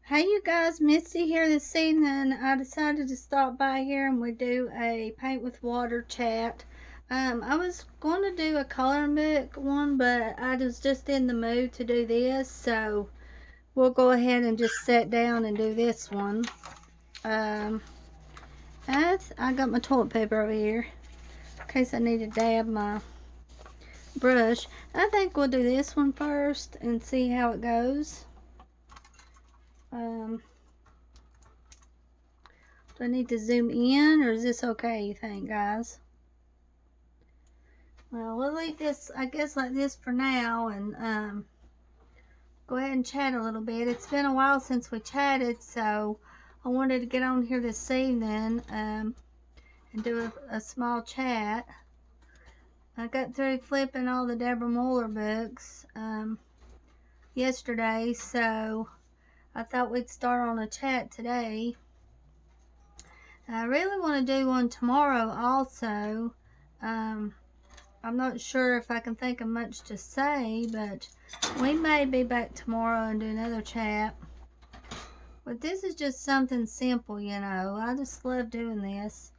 Hey you guys, Missy here this evening. I decided to stop by here and we do a paint with water chat. I was going to do a coloring book one, but I was just in the mood to do this, so we'll go ahead and just sit down and do this one. Um, I got my toilet paper over here in case I need to dab my brush. I think we'll do this one first and see how it goes. Um, Do I need to zoom in, or is this okay, you think, guys? Well, we'll leave this, I guess, like this for now, and go ahead and chat a little bit. It's been a while since we chatted, so I wanted to get on here this evening and do a small chat. I got through flipping all the Deborah Muller books yesterday, so I thought we'd start on a chat today. I really want to do one tomorrow also. I'm not sure if I can think of much to say, but we may be back tomorrow and do another chat. But this is just something simple, you know. I just love doing this.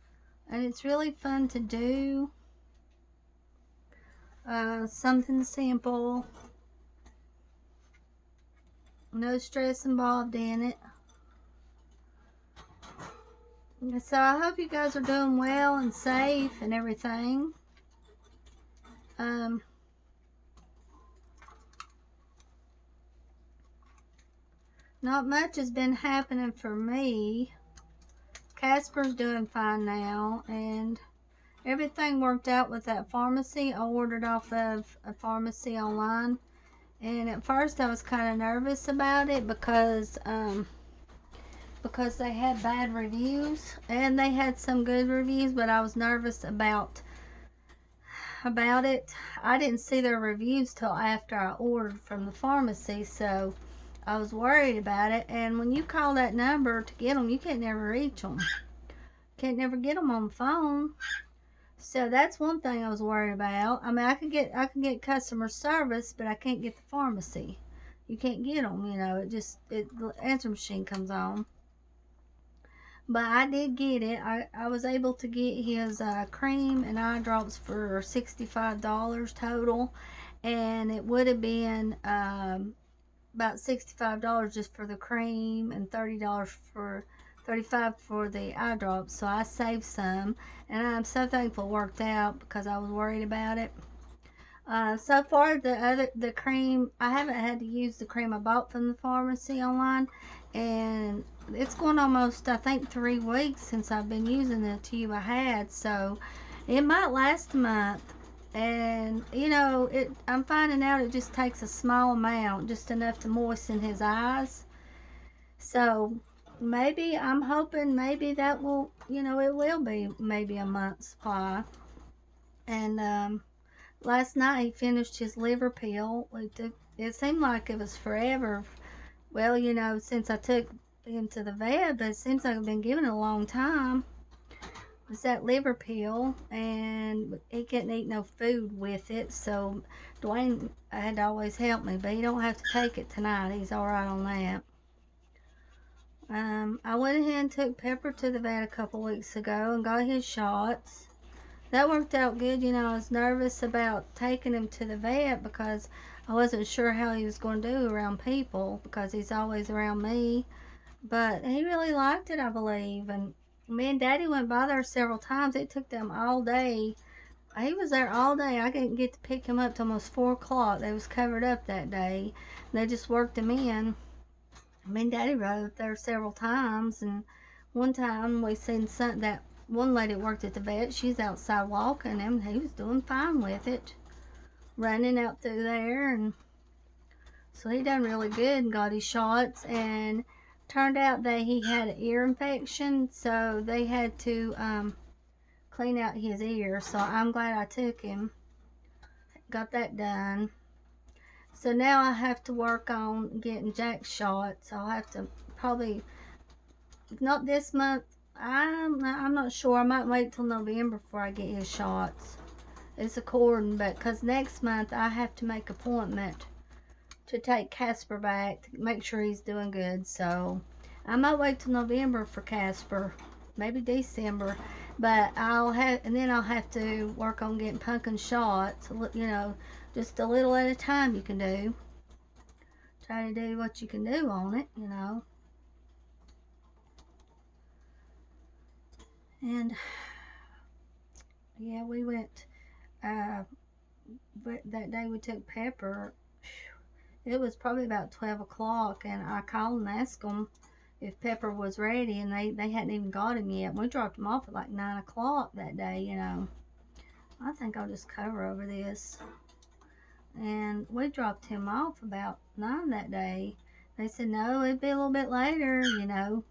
And it's really fun to do. Something simple. No stress involved in it. So I hope you guys are doing well and safe and everything. Not much has been happening for me. Casper's doing fine now, and everything worked out with that pharmacy. I ordered off of a pharmacy online, and at first I was kind of nervous about it because they had bad reviews, and they had some good reviews, but I was nervous about it. I didn't see their reviews till after I ordered from the pharmacy, so I was worried about it. And when you call that number to get them, you can't never reach them. Can't never get them on the phone. So that's one thing I was worried about. I mean, I can get customer service, but I can't get the pharmacy. You can't get them, you know. The answer machine comes on. But I did get it. I was able to get his cream and eye drops for $65 total, and it would have been about $65 just for the cream and $35 for the eye drops. So I saved some, and I'm so thankful it worked out because I was worried about it. So far the cream, I haven't had to use the cream I bought from the pharmacy online, and it's going almost, I think, 3 weeks since I've been using the tube I had, so it might last a month. And you know, I'm finding out it just takes a small amount, just enough to moisten his eyes. So maybe, I'm hoping maybe that will, you know, it will be maybe a month's supply. And last night he finished his liver pill. It seemed like it was forever. Well, you know, since I took him to the vet, but it seems like I've been giving it a long time. It was that liver pill, and he couldn't eat no food with it, so Dwayne had to always help me, but he don't have to take it tonight. He's all right on that. I went ahead and took Pepper to the vet a couple weeks ago and got his shots. That worked out good. You know, I was nervous about taking him to the vet because I wasn't sure how he was going to do around people because he's always around me. But he really liked it, I believe. And me and Daddy went by there several times. It took them all day. He was there all day. I didn't get to pick him up till almost 4 o'clock. They was covered up that day. They just worked him in. Me and Daddy rode up there several times, and one time we seen that one lady worked at the vet. She's outside walking him. He was doing fine with it, running out through there, and so he done really good and got his shots. And turned out that he had an ear infection, so they had to clean out his ear. So I'm glad I took him, got that done. So now I have to work on getting Jack's shots. I'll have to probably, not this month. I'm not sure. I might wait till November before I get his shots. It's according, but because next month I have to make appointment to take Casper back to make sure he's doing good. So I might wait till November for Casper, maybe December, but I'll have to work on getting pumpkin shots. You know, just a little at a time. You can do. Try to do what you can do on it. You know, and yeah, we went. But that day we took Pepper. It was probably about 12 o'clock, and I called and asked them if Pepper was ready, and they hadn't even got him yet. We dropped him off at like 9 o'clock that day, you know. I think I'll just cover over this. And we dropped him off about 9 that day. They said, no, it'd be a little bit later, you know.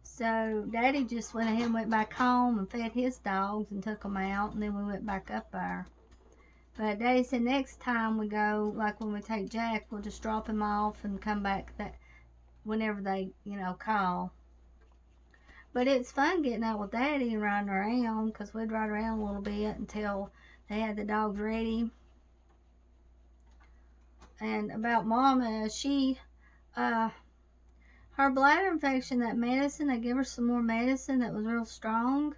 So Daddy just went ahead and went back home and fed his dogs and took them out, and then we went back up there. But Daddy said next time we go, like when we take Jack, we'll just drop him off and come back that whenever they, you know, call. But it's fun getting out with Daddy and riding around, because we'd ride around a little bit until they had the dogs ready. And about Mama, uh, her bladder infection, that medicine, they gave her some more medicine that was real strong.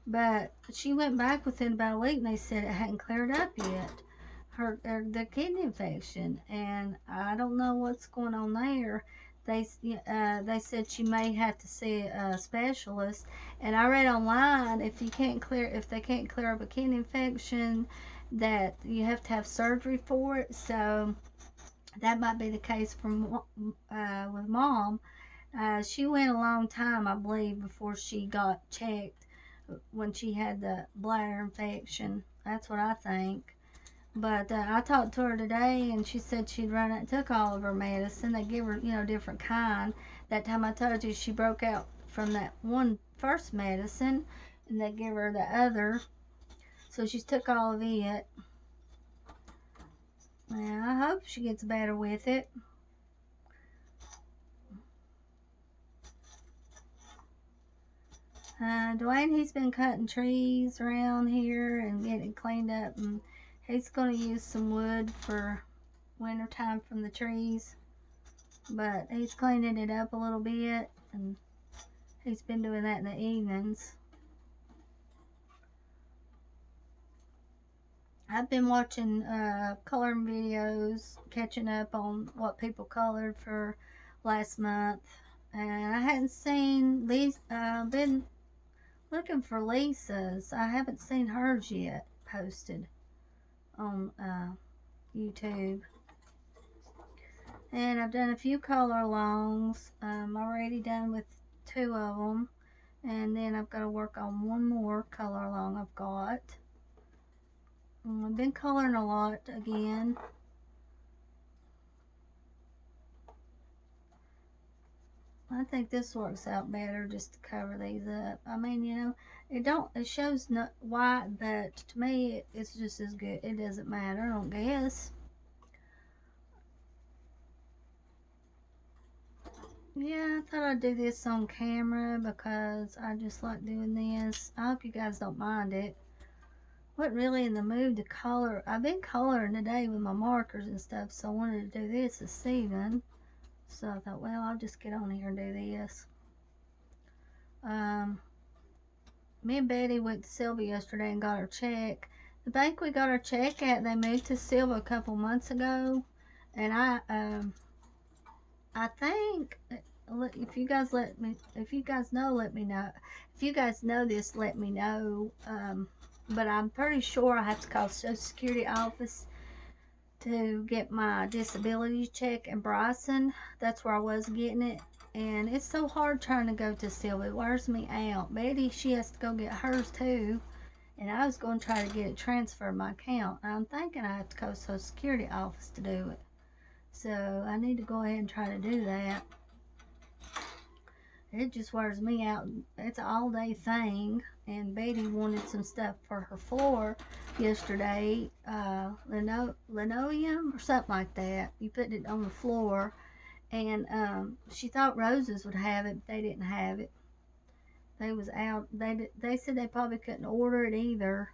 But she went back within about a week, and they said it hadn't cleared up yet. The kidney infection, and I don't know what's going on there. They said she may have to see a specialist, and I read online if they can't clear up a kidney infection, that you have to have surgery for it. So that might be the case with Mom. She went a long time, I believe, before she got checked when she had the bladder infection. That's what I think. But I talked to her today, and she said she'd run out and took all of her medicine. They give her, you know, different kind. That time I told you she broke out from that one first medicine, and they give her the other. So she's took all of it. And I hope she gets better with it. Dwayne, he's been cutting trees around here and getting it cleaned up, and he's going to use some wood for winter time from the trees. But he's cleaning it up a little bit, and he's been doing that in the evenings. I've been watching coloring videos, catching up on what people colored for last month, and I hadn't seen these. Been looking for Lisa's. I haven't seen hers yet posted on YouTube. And I've done a few color alongs. Already done with 2 of them. And then I've got to work on one more color along I've got. I've been coloring a lot again. I think this works out better just to cover these up. I mean, you know, it shows no white, but to me, it's just as good. It doesn't matter, I don't guess. Yeah, I thought I'd do this on camera because I just like doing this. I hope you guys don't mind it. Wasn't really in the mood to color. I've been coloring today with my markers and stuff, so I wanted to do this evening. So I thought, well, I'll just get on here and do this. Me and Betty went to Sylvia yesterday and got our check. The bank we got our check at, they moved to Sylvia a couple months ago, and I think if you guys know, let me know. If you guys know this, let me know. But I'm pretty sure I have to call Social Security office to get my disability check in Bryson. That's where I was getting it. And it's so hard trying to go to Sylvia. It wears me out. Betty, she has to go get hers too. And I was going to try to get it transferred to my account. I'm thinking I have to go to Social Security office to do it. So I need to go ahead and try to do that. It just wears me out. It's an all-day thing. And Betty wanted some stuff for her floor yesterday. Linoleum or something like that. You put it on the floor. And she thought Roses would have it, but they didn't have it. They was out. They said they probably couldn't order it either.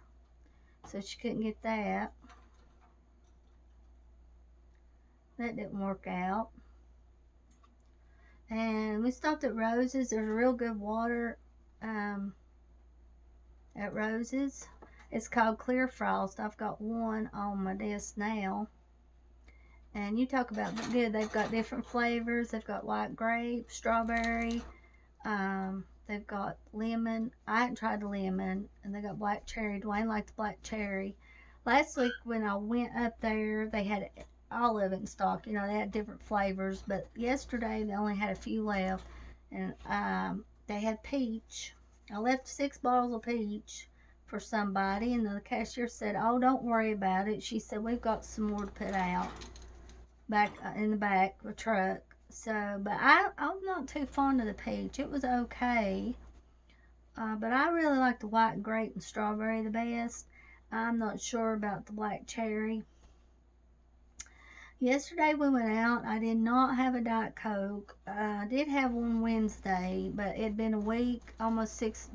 So she couldn't get that. That didn't work out. And we stopped at Rose's. There's real good water at Rose's. It's called Clear Frost. I've got one on my desk now. And you talk about good. They've got different flavors. They've got white grape, strawberry. They've got lemon. I hadn't tried the lemon. And they got black cherry. Dwayne liked the black cherry. Last week when I went up there, they had all of it in stock. You know, they had different flavors. But yesterday, they only had a few left. And they had peach. I left 6 bottles of peach for somebody. And the cashier said, oh, don't worry about it. She said, we've got some more to put out back in the back of the truck. So, but I'm not too fond of the peach. It was okay. But I really like the white grape and strawberry the best. I'm not sure about the black cherry. Yesterday we went out. I did not have a Diet Coke. I did have one Wednesday, but it had been a week, about 6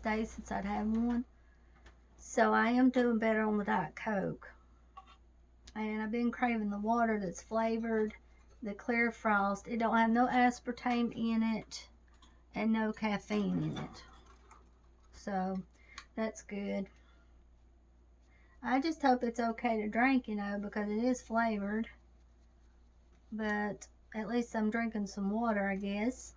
days since I'd had one. So I am doing better on the Diet Coke. And I've been craving the water that's flavored, the Clear Frost. It don't have no aspartame in it and no caffeine in it. So that's good. I just hope it's okay to drink, you know, because it is flavored. But at least I'm drinking some water, I guess.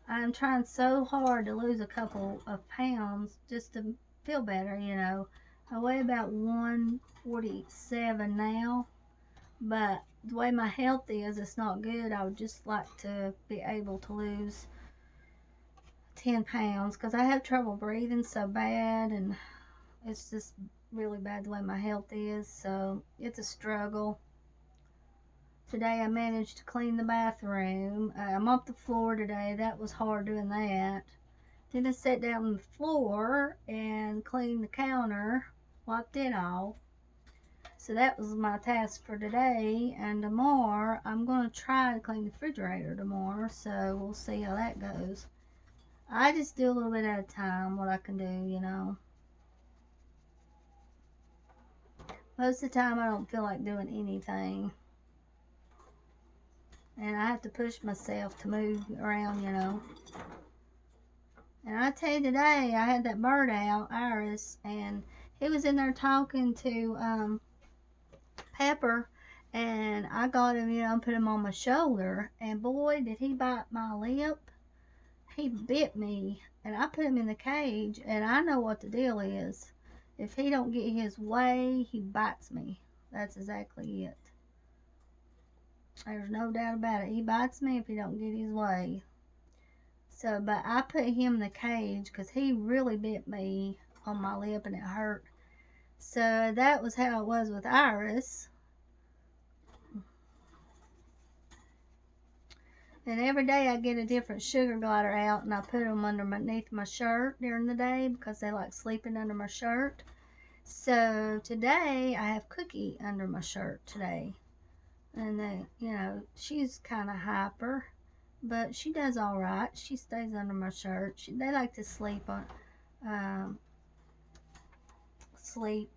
I'm trying so hard to lose a couple of pounds just to feel better, you know. I weigh about 147 now. But the way my health is, it's not good. I would just like to be able to lose 10 pounds because I have trouble breathing so bad, and it's just really bad the way my health is. So it's a struggle. Today I managed to clean the bathroom. I mopped the floor today. That was hard doing that. Then I sat down on the floor and cleaned the counter, wiped it off. So that was my task for today, and tomorrow I'm going to try to clean the refrigerator tomorrow, so we'll see how that goes. I just do a little bit at a time what I can do, you know. Most of the time I don't feel like doing anything, and I have to push myself to move around, you know. And I tell you today, I had that bird out, Iris, and he was in there talking to Pepper, and I got him, you know, put him on my shoulder, and boy, did he bite my lip. He bit me, and I put him in the cage, and I know what the deal is. If he don't get his way, he bites me. That's exactly it. There's no doubt about it. He bites me if he don't get his way. So, but I put him in the cage because he really bit me on my lip, and it hurt. So that was how it was with Iris. And every day I get a different sugar glider out, and I put them underneath my shirt during the day because they like sleeping under my shirt. So today I have Cookie under my shirt today. And you know, she's kind of hyper, but she does all right. She stays under my shirt. They like to sleep sleep.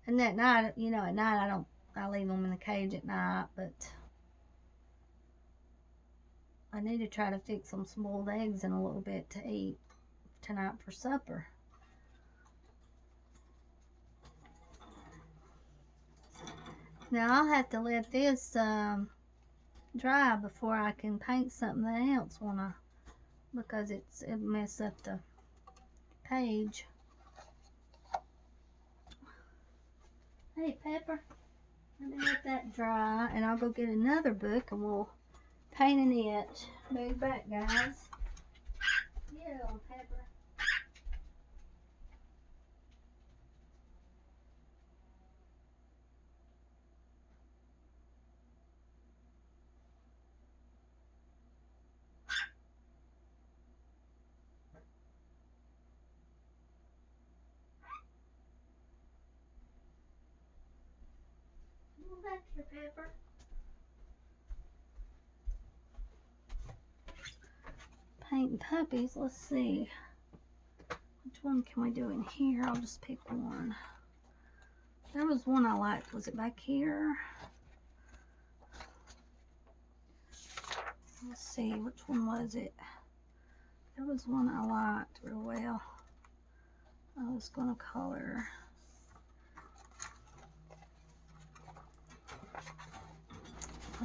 And that night, you know, at night I leave them in the cage at night, but I need to try to fix some boiled eggs in a little bit to eat tonight for supper. Now I'll have to let this dry before I can paint something else because it mess up the page. Hey Pepper, let me let that dry, and I'll go get another book and we'll paint in it. Move back, guys. Yeah, Pepper. Come back here, Pepper. Painting puppies. Let's see. Which one can we do in here? I'll just pick one. There was one I liked. Was it back here? Let's see, which one was it? There was one I liked real well. I was going to color.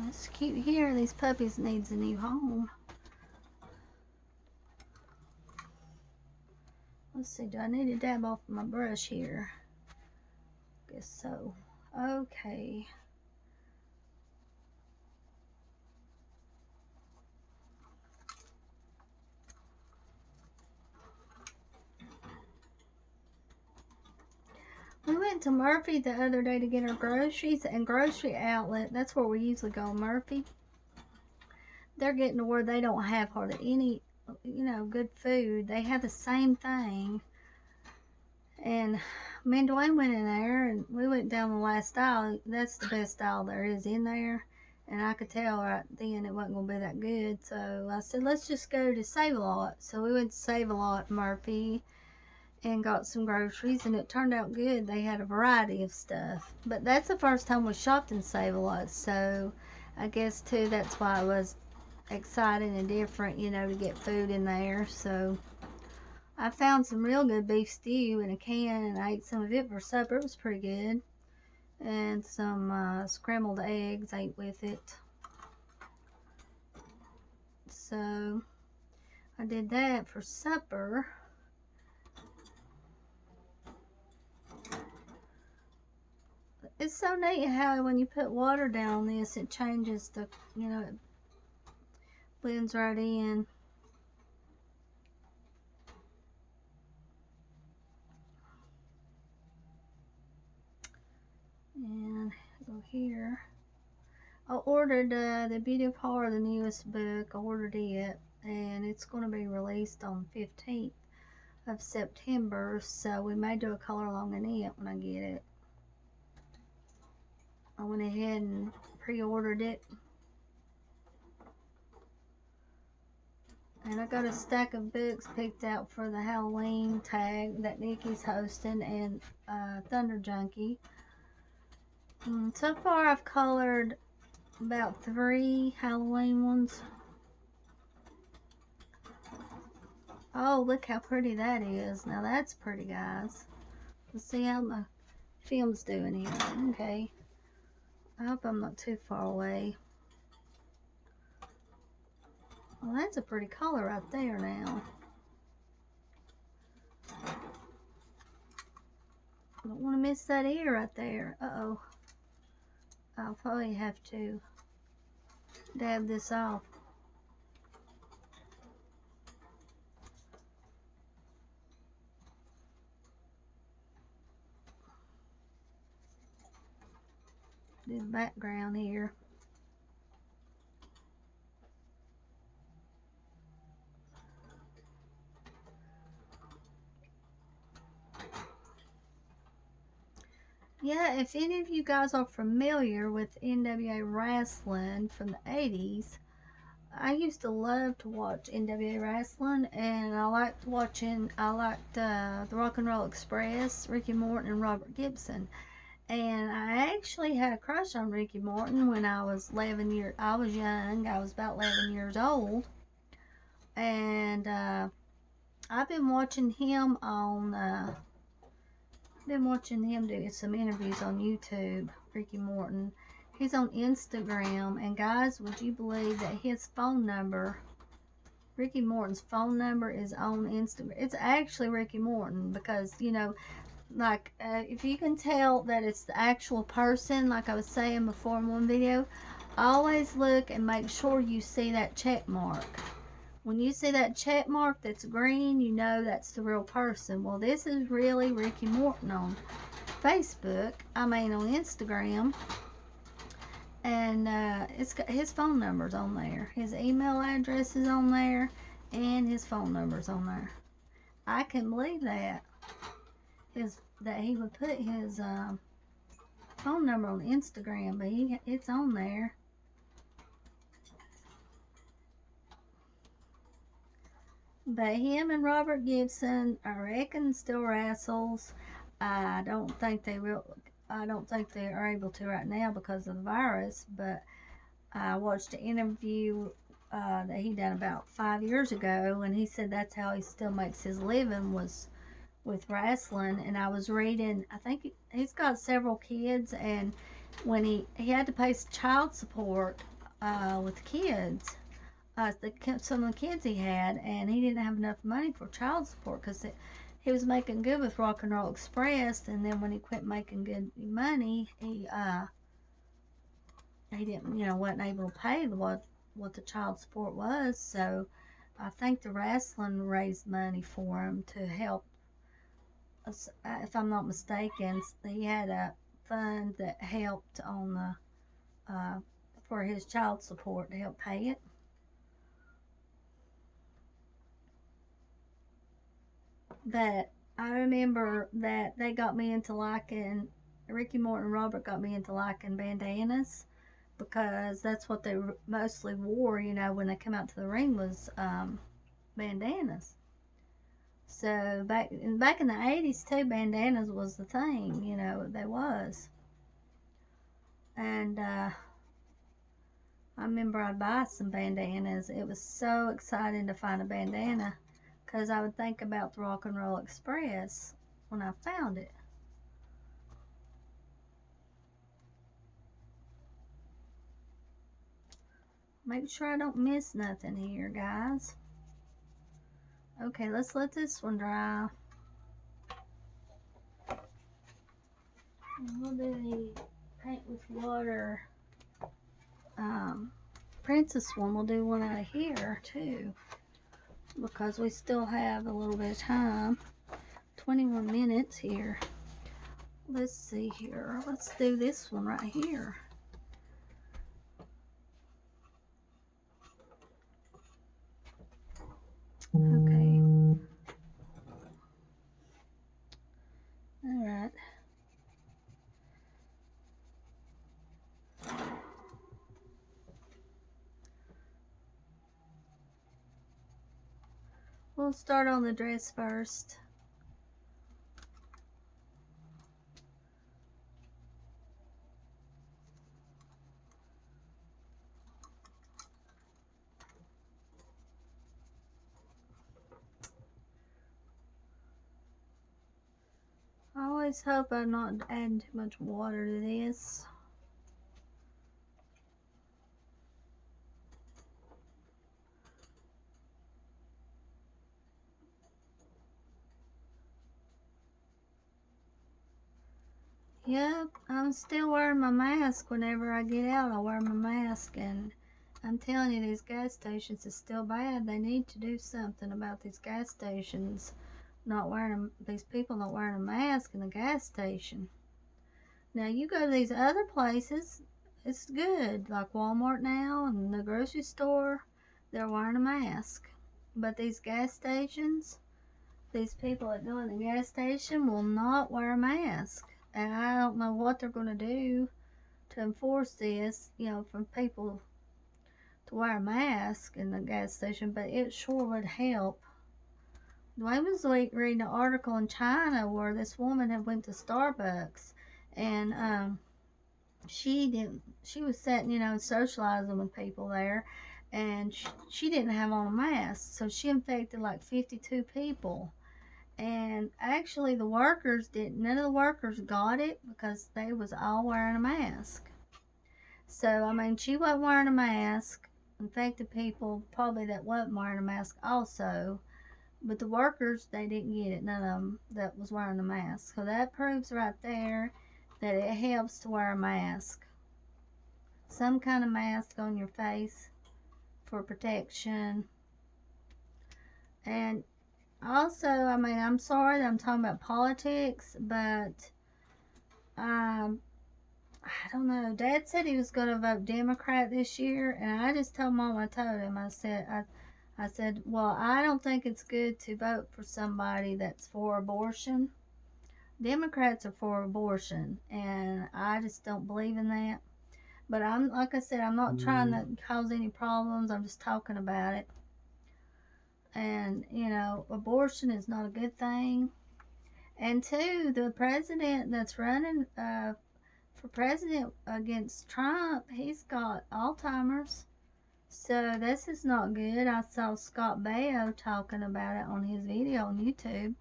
It's cute here. These puppies needs a new home. Let's see, do I need to dab off my brush here? Guess so. Okay. We went to Murphy the other day to get our groceries, and Grocery Outlet, that's where we usually go, Murphy. They're getting to where they don't have hardly any, good food. They have the same thing. And me and Dwayne went in there, and we went down the last aisle. That's the best aisle there is in there. And I could tell right then it wasn't going to be that good. So I said, let's just go to Save-A-Lot. So we went to Save-A-Lot, Murphy, and got some groceries, and it turned out good. They had a variety of stuff. But that's the first time we shopped in Save-A-Lot. So I guess, too, that's why it was exciting and different, to get food in there. So I found some real good beef stew in a can, and I ate some of it for supper. It was pretty good. And some scrambled eggs I ate with it. So I did that for supper. It's so neat how when you put water down on this, it changes the, it blends right in. And go here. I ordered The Beauty of Horror, the newest book. I ordered it, and it's going to be released on the 15th of September, so we may do a color along in it when I get it. I went ahead and pre-ordered it. And I got a stack of books picked out for the Halloween tag that Nikki's hosting, and Thunder Junkie. So far I've colored about 3 Halloween ones. Oh, look how pretty that is. Now that's pretty, guys. Let's see how my film's doing here. Okay. I hope I'm not too far away. Well, that's a pretty color right there now. Don't want to miss that ear right there. Uh-oh. I'll probably have to dab this off. Do the background here. Yeah, if any of you guys are familiar with NWA wrestling from the 80s, I used to love to watch NWA wrestling, and I liked the Rock and Roll Express, Ricky Morton and Robert Gibson. And I actually had a crush on Ricky Morton when I was I was young. I was about 11 years old. And I've been watching him do some interviews on YouTube, Ricky Morton. He's on Instagram, and guys, would you believe that his phone number, Ricky Morton's phone number, is on Instagram? It's actually Ricky Morton, because, if you can tell that it's the actual person, like I was saying before in one video, always look and make sure you see that check mark. When you see that check mark that's green, you know that's the real person. Well, this is really Ricky Morton on Facebook, on Instagram, and it's got his phone number's on there. His email address is on there, and his phone number's on there. I can believe that. That he would put his phone number on Instagram, but it's on there. But him and Robert Gibson, I reckon, still wrestles. I don't think they are able to right now because of the virus. But I watched an interview that he done about 5 years ago, and he said that's how he still makes his living was with wrestling. And I was reading, I think he's got several kids, and when he had to pay child support with kids, some of the kids he had, and he didn't have enough money for child support because he was making good with Rock and Roll Express, and then when he quit making good money, he didn't, wasn't able to pay what the child support was. So I think the wrestling raised money for him to help us. If I'm not mistaken, he had a fund that helped on the for his child support to help pay it. But I remember that they got me into liking Ricky Morton and Robert got me into liking bandanas because that's what they mostly wore, when they come out to the ring was bandanas. So back in the 80s too, bandanas was the thing, they was. And I remember I'd buy some bandanas. It was so exciting to find a bandana because I would think about the Rock and Roll Express when I found it. Make sure I don't miss nothing here, guys. Okay, let's let this one dry. We'll do the paint with water princess one. We'll do one out of here too because we still have a little bit of time. 21 minutes here. Let's see here. Let's do this one right here. Okay. All right. We'll start on the dress first. I always hope I'm not adding too much water to this. Yep, I'm still wearing my mask whenever I get out. I wear my mask, and I'm telling you, these gas stations is still bad. They need to do something about these gas stations these people not wearing a mask in the gas station. Now you go to these other places, it's good, like Walmart now and the grocery store, they're wearing a mask. But these gas stations, these people that go in the gas station will not wear a mask. And I don't know what they're going to do to enforce this, for people to wear a mask in the gas station, but it sure would help. I was reading an article in China where this woman had went to Starbucks, and she was sitting, socializing with people there, and she didn't have on a mask, so she infected like 52 people. And actually none of the workers got it because they was all wearing a mask. So I mean, she wasn't wearing a mask, infected people probably that wasn't wearing a mask also. But the workers, they didn't get it, none of them that was wearing a mask. So that proves right there that it helps to wear a mask. Some kind of mask on your face for protection. And also, I mean, I'm sorry that I'm talking about politics, but I don't know. Dad said he was going to vote Democrat this year, and I just told Mom, I told him, I said, well, I don't think it's good to vote for somebody that's for abortion. Democrats are for abortion, and I just don't believe in that. But like I said, I'm not trying to cause any problems. I'm just talking about it. And, abortion is not a good thing. And two, the president that's running for president against Trump, he's got Alzheimer's. So this is not good. I saw Scott Baio talking about it on his video on YouTube.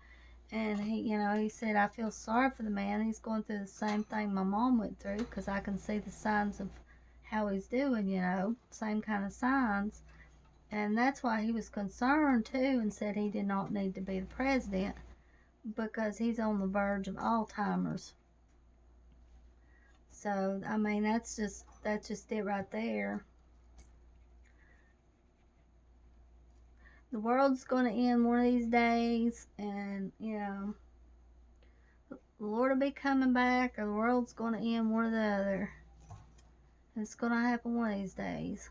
And he said, I feel sorry for the man. He's going through the same thing my mom went through, because I can see the signs of how he's doing, same kind of signs. And that's why he was concerned too, and said he did not need to be the president because he's on the verge of Alzheimer's. So, I mean, that's just it right there. The world's going to end one of these days, and, the Lord will be coming back, or the world's going to end one or the other. It's going to happen one of these days.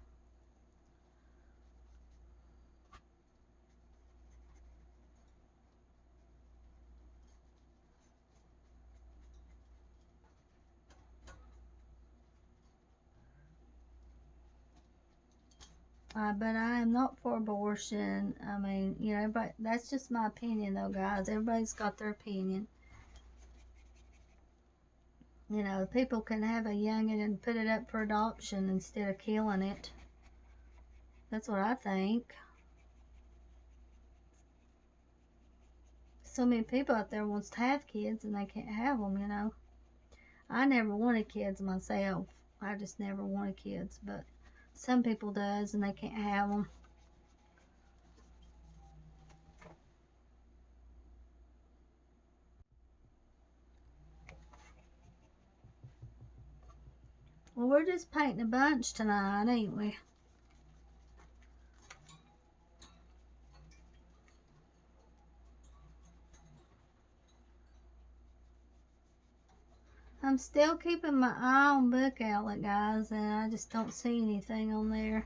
But I am not for abortion. I mean, but that's just my opinion, though, guys. Everybody's got their opinion. People can have a youngin' and put it up for adoption instead of killing it. That's what I think. So many people out there wants to have kids and they can't have them. I never wanted kids myself. I just never wanted kids, but some people does and they can't have them. Well, we're just painting a bunch tonight, ain't we? I'm still keeping my eye on Book Outlet, guys, and I just don't see anything on there.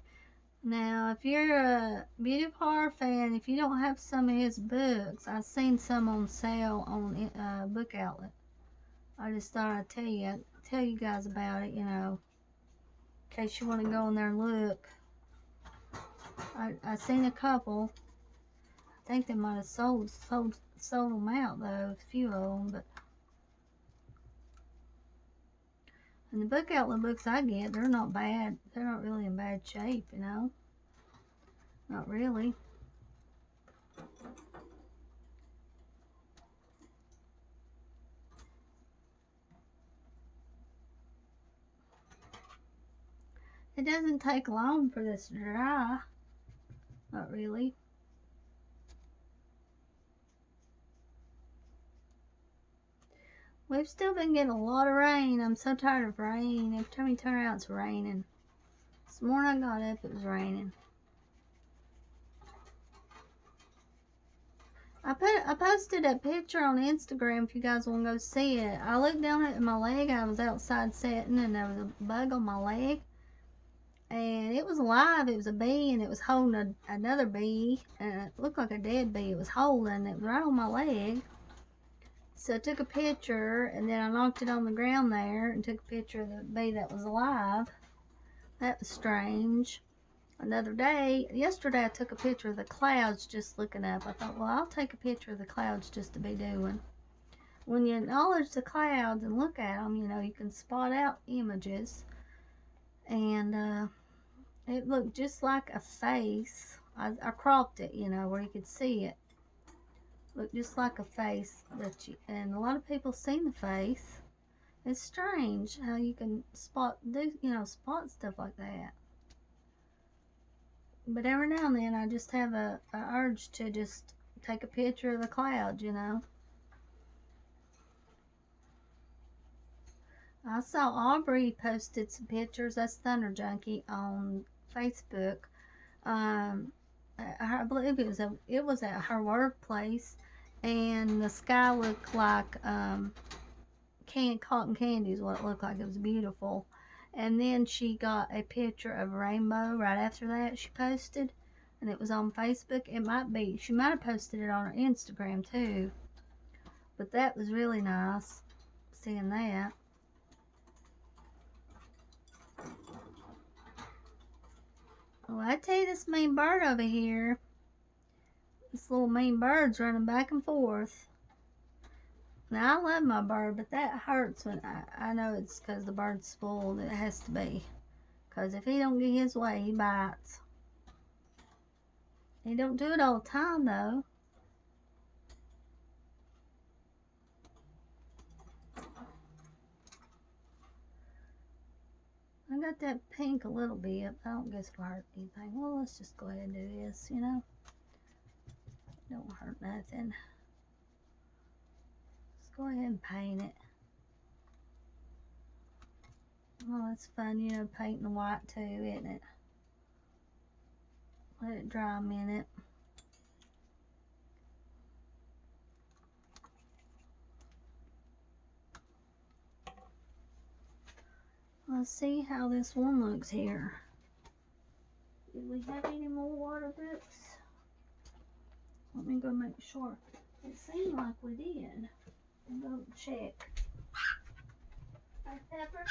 Now, if you're a beauty horror fan, if you don't have some of his books, I've seen some on sale on Book Outlet. I just thought I'd tell you guys about it, in case you want to go in there and look. I seen a couple. I think they might have sold them out though, a few of them, but. And the Book Outlet books I get, they're not bad. They're not really in bad shape, Not really. It doesn't take long for this to dry. Not really. We've still been getting a lot of rain. I'm so tired of rain. Every time you turn around, it's raining. This morning I got up, it was raining. I posted a picture on Instagram if you guys want to go see it. I looked down at my leg. I was outside sitting and there was a bug on my leg. And it was alive. It was a bee and it was holding another bee. And it looked like a dead bee it was holding. It was right on my leg. So I took a picture and then I knocked it on the ground there and took a picture of the bee that was alive. That was strange. Another day, yesterday I took a picture of the clouds just looking up. I thought, well, I'll take a picture of the clouds just to be doing. When you acknowledge the clouds and look at them, you can spot out images. And it looked just like a face. I cropped it, where you could see it. Looked just like a face and a lot of people seen the face. It's strange how you can spot stuff like that. But every now and then I just have a urge to just take a picture of the clouds, I saw Aubrey posted some pictures. That's Thunder Junkie on Facebook. I believe it was at her workplace, and the sky looked like cotton candy is what it looked like. It was beautiful. And then she got a picture of a rainbow right after that she posted, and it was on Facebook. She might have posted it on her Instagram too, but that was really nice seeing that. Well, I tell you, this mean bird over here, this little mean bird's running back and forth. Now, I love my bird, but that hurts when I know it's because the bird's spoiled. It has to be. Because if he don't get his way, he bites. He don't do it all the time, though. I got that pink a little bit. I don't guess it'll hurt anything. Well, let's just go ahead and do this, you know. Don't hurt nothing. Let's go ahead and paint it. Oh, that's fun, you know, painting the white too, isn't it? Let it dry a minute. Let's see how this one looks here. Did we have any more water bricks? Let me go make sure. It seemed like we did. I'll go check. Pepper?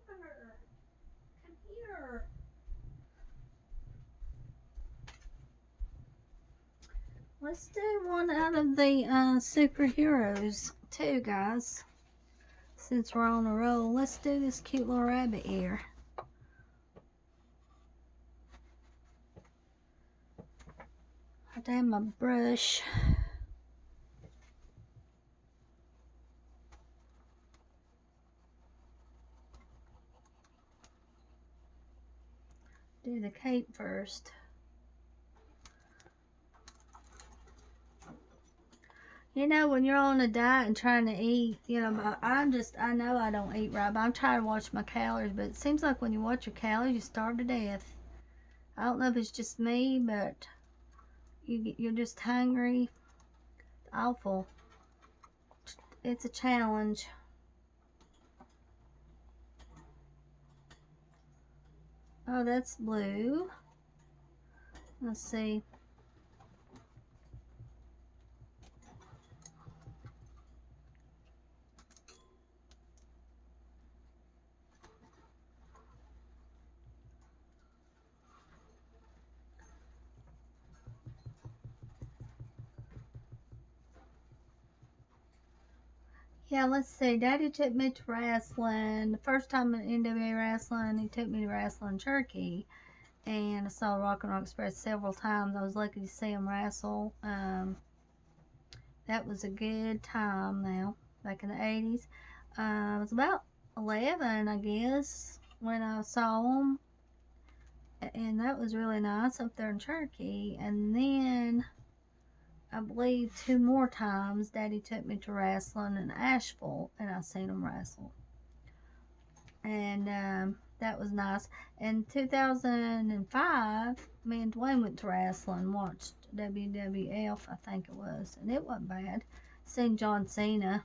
Pepper, come here. Let's do one out of the superheroes too, guys. Since we're on a roll, let's do this cute little rabbit here. I have to have my brush. Do the cape first. You know, when you're on a diet and trying to eat, you know, I know I don't eat right, but I'm trying to watch my calories, but it seems like when you watch your calories, you starve to death. I don't know if it's just me, but you're just hungry. Awful. It's a challenge. Oh, that's blue. Let's see. Yeah, let's see. Daddy took me to wrestling. The first time in NWA wrestling, he took me to wrestling Turkey. And I saw Rock and Roll Express several times. I was lucky to see him wrestle. That was a good time now, back in the 80s. I was about 11, I guess, when I saw him. And that was really nice up there in Turkey. And then I believe 2 more times Daddy took me to wrestling in Asheville, and I seen him wrestle. And that was nice. In 2005, me and Dwayne went to wrestling, watched WWF, I think it was, and it wasn't bad. Seen John Cena.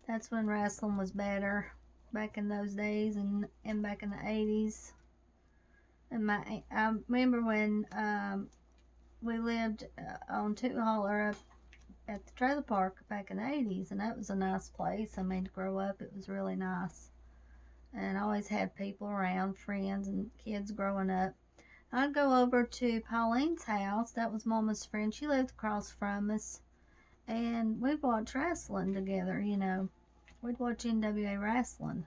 That's when wrestling was better, back in those days, and back in the 80s. And I remember when we lived on Holler up at the trailer park back in the 80s, and that was a nice place. I mean, to grow up, it was really nice. And I always had people around, friends and kids growing up. I'd go over to Pauline's house. That was Mama's friend. She lived across from us. And we'd watch wrestling together, you know. We'd watch NWA wrestling.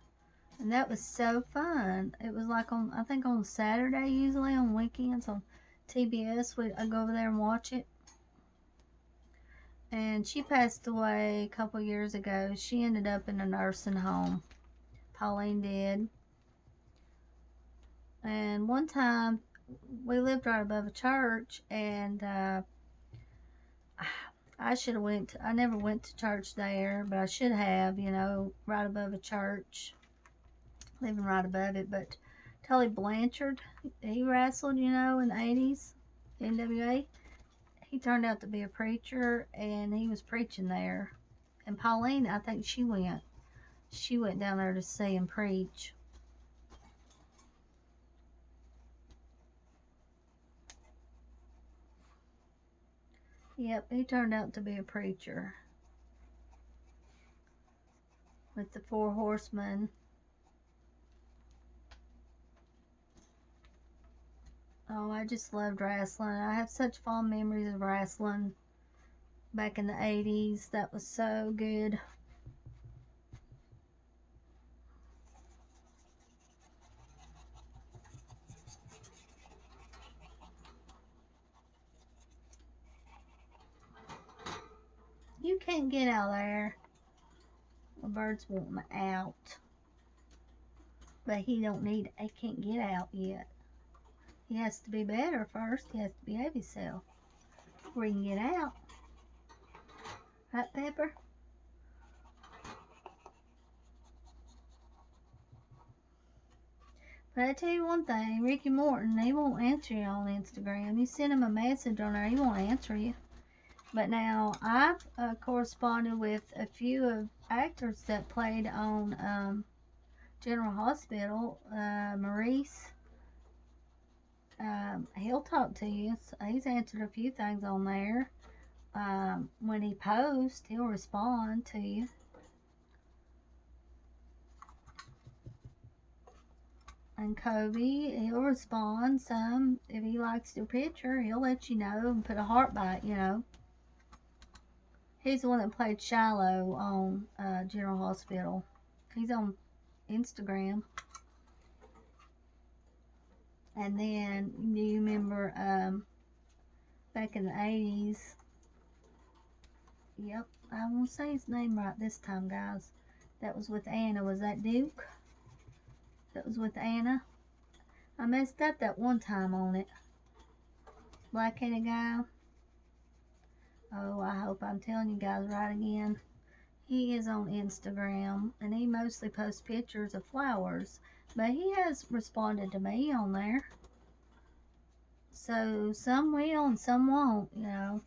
And that was so fun. It was like on, I think on Saturday usually, on weekends on TBS. I'd go over there and watch it. And she passed away a couple years ago. She ended up in a nursing home. Pauline did. And one time, we lived right above a church, and I should have I never went to church there, but I should have, you know, right above a church. Living right above it, but Tully Blanchard, he wrestled, you know, in the 80s, NWA. He turned out to be a preacher, and he was preaching there. And Pauline, I think she went down there to see him preach. Yep, he turned out to be a preacher. with the 4 horsemen. Oh, I just loved wrestling. I have such fond memories of wrestling back in the 80s. That was so good. You can't get out there. The bird's wanting out. But he can't get out yet. He has to be better first. He has to behave himself before he can get out. Right, Pepper? But I tell you one thing, Ricky Morton, he won't answer you on Instagram. You send him a message on there, he won't answer you. But now, I've corresponded with a few of actors that played on General Hospital. Maurice, he'll talk to you. He's answered a few things on there. When he posts, he'll respond to you. And Kobe, he'll respond some. If he likes your picture, he'll let you know and put a heart by it, you know. He's the one that played Shiloh on General Hospital. He's on Instagram. And then, do you remember back in the 80s? Yep, I won't say his name right this time, guys. That was with Anna. Was that Duke? That was with Anna. I messed up that one time on it. Black-headed guy. Oh, I hope I'm telling you guys right again. He is on Instagram, and he mostly posts pictures of flowers. But he has responded to me on there. So, some will and some won't, you know.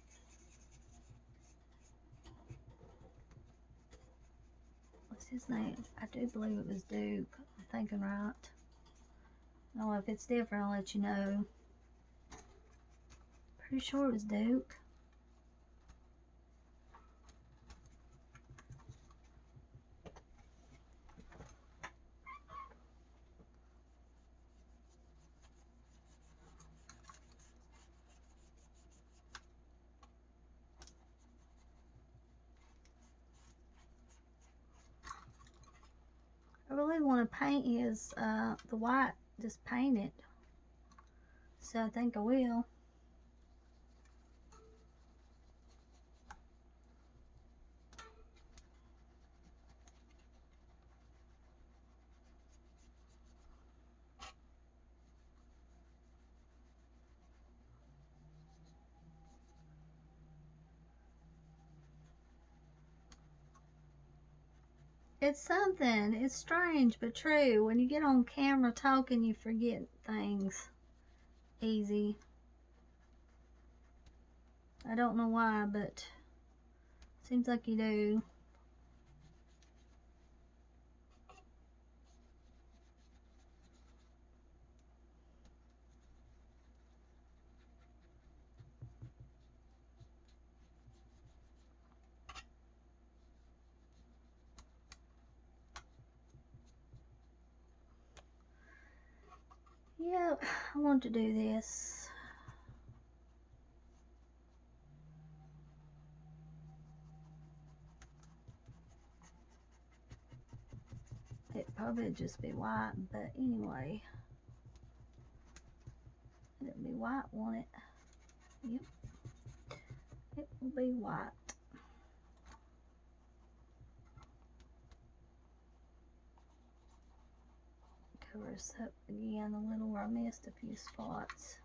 What's his name? I do believe it was Duke. I'm thinking right. Oh, if it's different, I'll let you know. Pretty sure it was Duke. I really want to paint his, the white, just paint it. So I think I will. It's something. It's strange but true. When you get on camera talking, you forget things easy. I don't know why, but seems like you do. Yeah, I want to do this. It probably just be white, but anyway. It'll be white, won't it? Yep. It will be white. Cover this up again a little where I missed a few spots.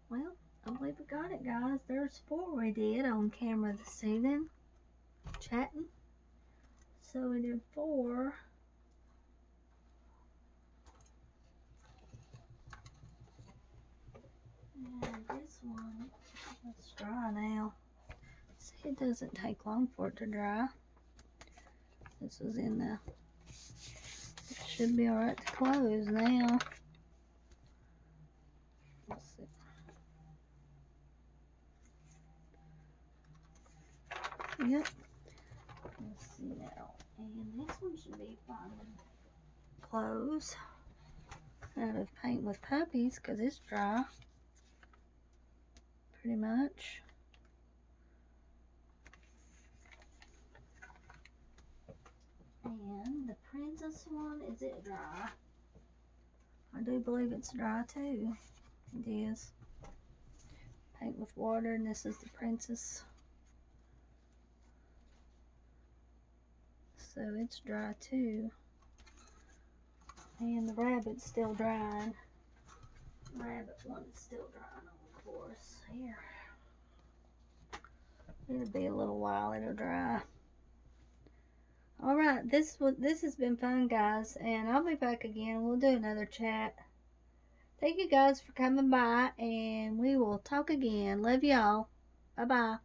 Well, I believe we got it, guys. There's 4 we did on camera this evening, chatting. So we did 4. And this one, it's dry now. See, it doesn't take long for it to dry. This was in the, it should be alright to close now. Let's see. Yep. Let's see now. And this one should be fine to close. Out of paint with puppies because it's dry. Pretty much. And the princess one, is it dry? I do believe it's dry too. It is. Paint with water, and this is the princess. So it's dry too. And the rabbit's still drying. The rabbit one is still drying on the course. Here. It'll be a little while, it'll dry. Alright, this has been fun, guys, and I'll be back again. We'll do another chat. Thank you guys for coming by, and we will talk again. Love y'all. Bye-bye.